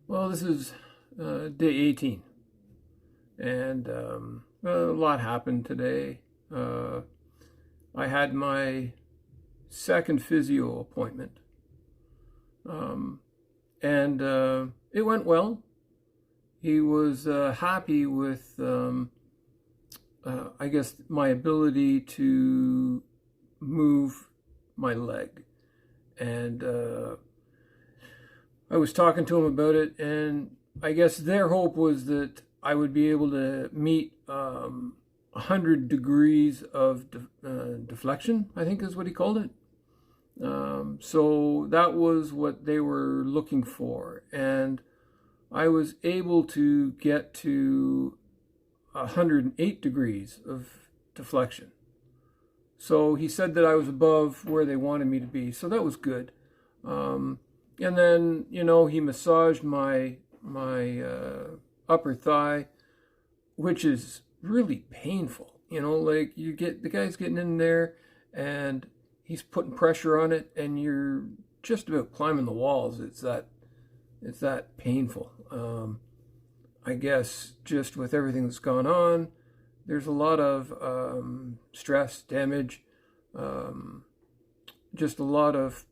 Well, this is day 18, and a lot happened today. Uh, I had my second physio appointment, um, and it went well. He was happy with, I guess, my ability to move my leg. And I was talking to him about it, and I guess their hope was that I would be able to meet 100 degrees of deflection, I think is what he called it. So that was what they were looking for. And I was able to get to 108 degrees of deflection. So he said that I was above where they wanted me to be. So that was good. Um, and then, he massaged my upper thigh, which is really painful. Like you get the guy's getting in there and he's putting pressure on it, and you're just about climbing the walls. It's that painful. I guess just with everything that's gone on, there's a lot of stress, damage, um, just a lot of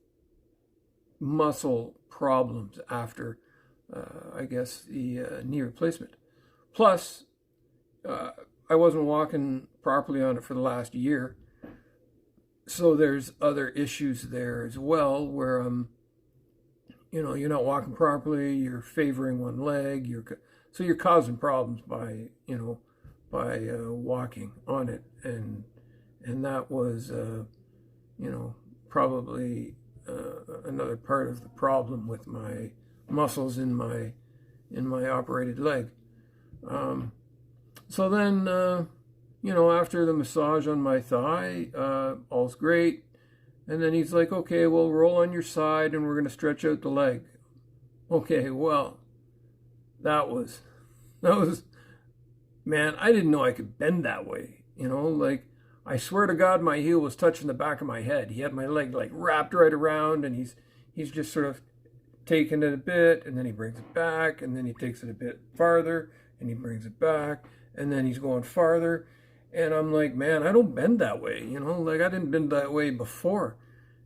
muscle problems after, I guess, the knee replacement. Plus, uh, I wasn't walking properly on it for the last year. So there's other issues there as well where you're not walking properly, you're favoring one leg, so you're causing problems by, walking on it, and that was, probably another part of the problem with my muscles in my operated leg. Um, so then, after the massage on my thigh, all's great. And then he's like, okay, well, roll on your side and we're going to stretch out the leg. Okay, well, that was, man, I didn't know I could bend that way. Like, I swear to God, my heel was touching the back of my head. He had my leg like wrapped right around, and he's just sort of taking it a bit, and then he brings it back, and then he takes it a bit farther, and he brings it back, and then he's going farther. And I'm like, man, I don't bend that way, like I didn't bend that way before.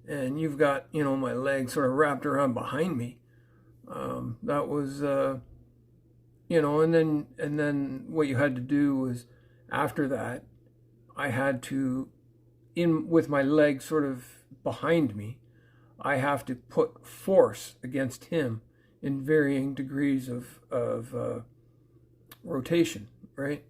And you've got, my leg sort of wrapped around behind me. That was, and then what you had to do was after that, I had to, in with my leg sort of behind me, I have to put force against him in varying degrees of rotation, right?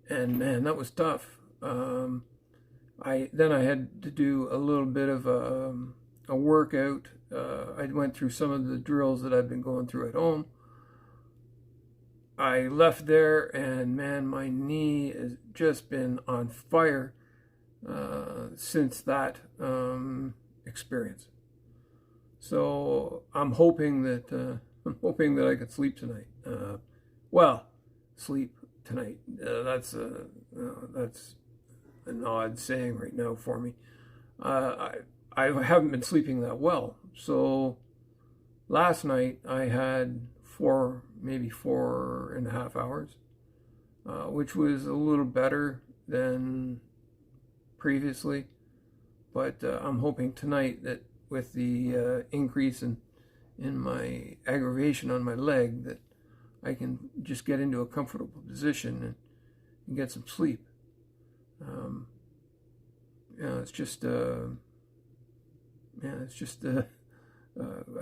And man, that was tough. I had to do a little bit of a workout. I went through some of the drills that I've been going through at home. I left there, and man, my knee has just been on fire since that experience. So I'm hoping that I could sleep tonight. Well, sleep tonight. That's an odd saying right now for me. I haven't been sleeping that well. So last night I had maybe 4.5 hours, which was a little better than previously. But I'm hoping tonight that with the increase in my aggravation on my leg, that I can just get into a comfortable position and get some sleep. Um, it's just, I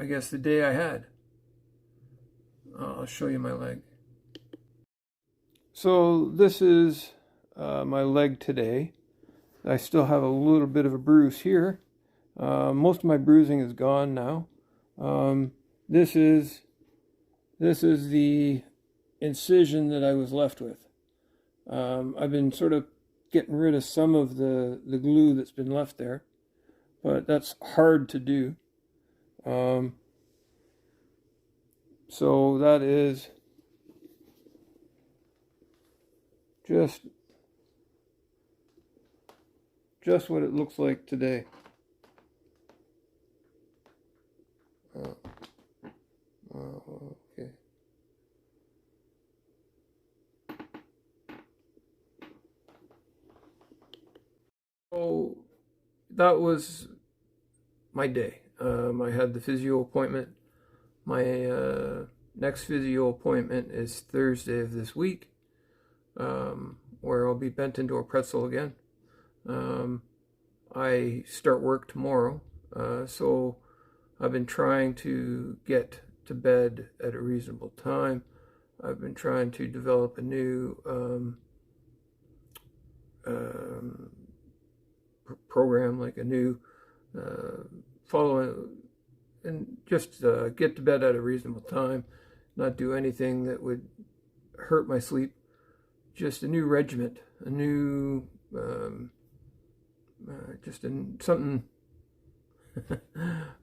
guess the day I had. I'll show you my leg. So this is my leg today. I still have a little bit of a bruise here. Most of my bruising is gone now. This is the incision that I was left with. I've been sort of getting rid of some of the glue that's been left there, but that's hard to do. So that is just what it looks like today. Okay. that was my day. I had the physio appointment. My next physio appointment is Thursday of this week, where I'll be bent into a pretzel again. I start work tomorrow, so I've been trying to get to bed at a reasonable time. I've been trying to develop a new program, like a new following, and just get to bed at a reasonable time, not do anything that would hurt my sleep. Just a new regiment, a new something.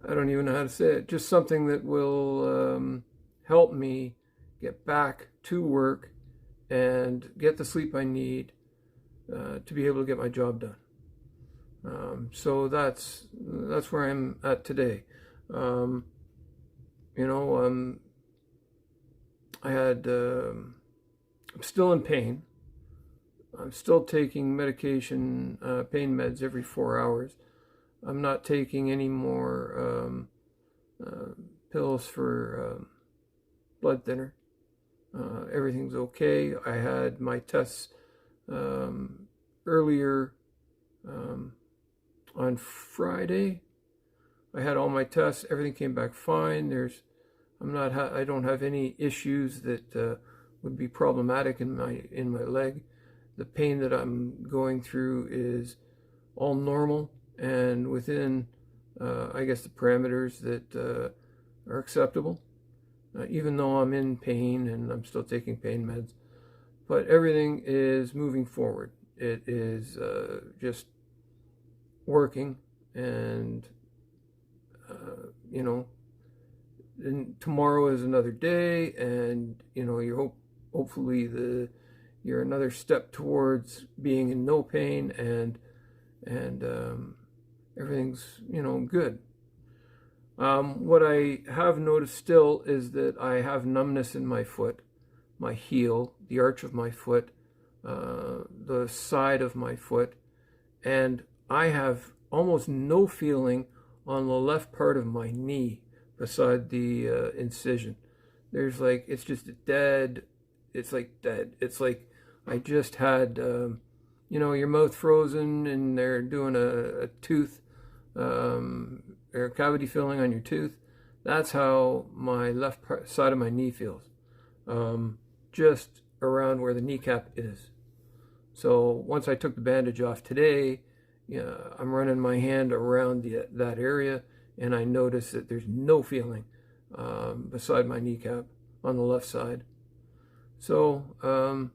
I don't even know how to say it. Just something that will help me get back to work and get the sleep I need to be able to get my job done. So that's where I'm at today. I'm still in pain. I'm still taking medication, pain meds every 4 hours. I'm not taking any more pills for blood thinner. Everything's okay. I had my tests earlier on Friday. I had all my tests. Everything came back fine. I don't have any issues that would be problematic in my leg. The pain that I'm going through is all normal and within, I guess, the parameters that are acceptable, even though I'm in pain and I'm still taking pain meds. But everything is moving forward. It is just working, and and tomorrow is another day, and hopefully you're another step towards being in no pain, and everything's good. What I have noticed still is that I have numbness in my foot, my heel, the arch of my foot, the side of my foot, and I have almost no feeling on the left part of my knee beside the incision. There's it's just dead. It's like dead. It's like I just had, your mouth frozen and they're doing a tooth, or cavity filling on your tooth. That's how my left side of my knee feels, just around where the kneecap is. So once I took the bandage off today, I'm running my hand around that area, and I notice that there's no feeling beside my kneecap on the left side. So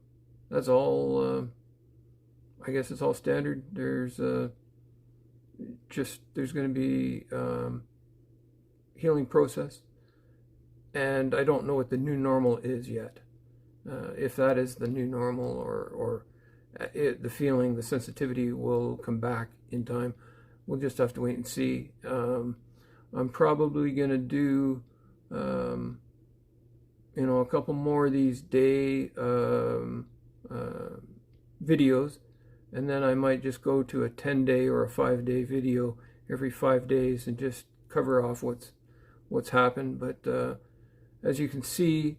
that's all. I guess it's all standard. There's going to be healing process, and I don't know what the new normal is yet. If that is the new normal, or the feeling, the sensitivity will come back in time. We'll just have to wait and see. I'm probably going to do, a couple more of these day videos, and then I might just go to a 10-day or a 5-day video every 5 days and just cover off what's happened. But as you can see,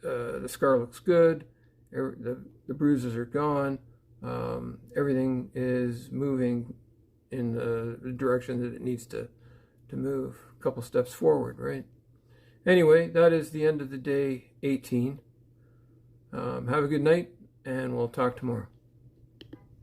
the scar looks good. The bruises are gone. Everything is moving in the direction that it needs to move, a couple steps forward, right? Anyway, that is the end of the day 18. Have a good night, and we'll talk tomorrow.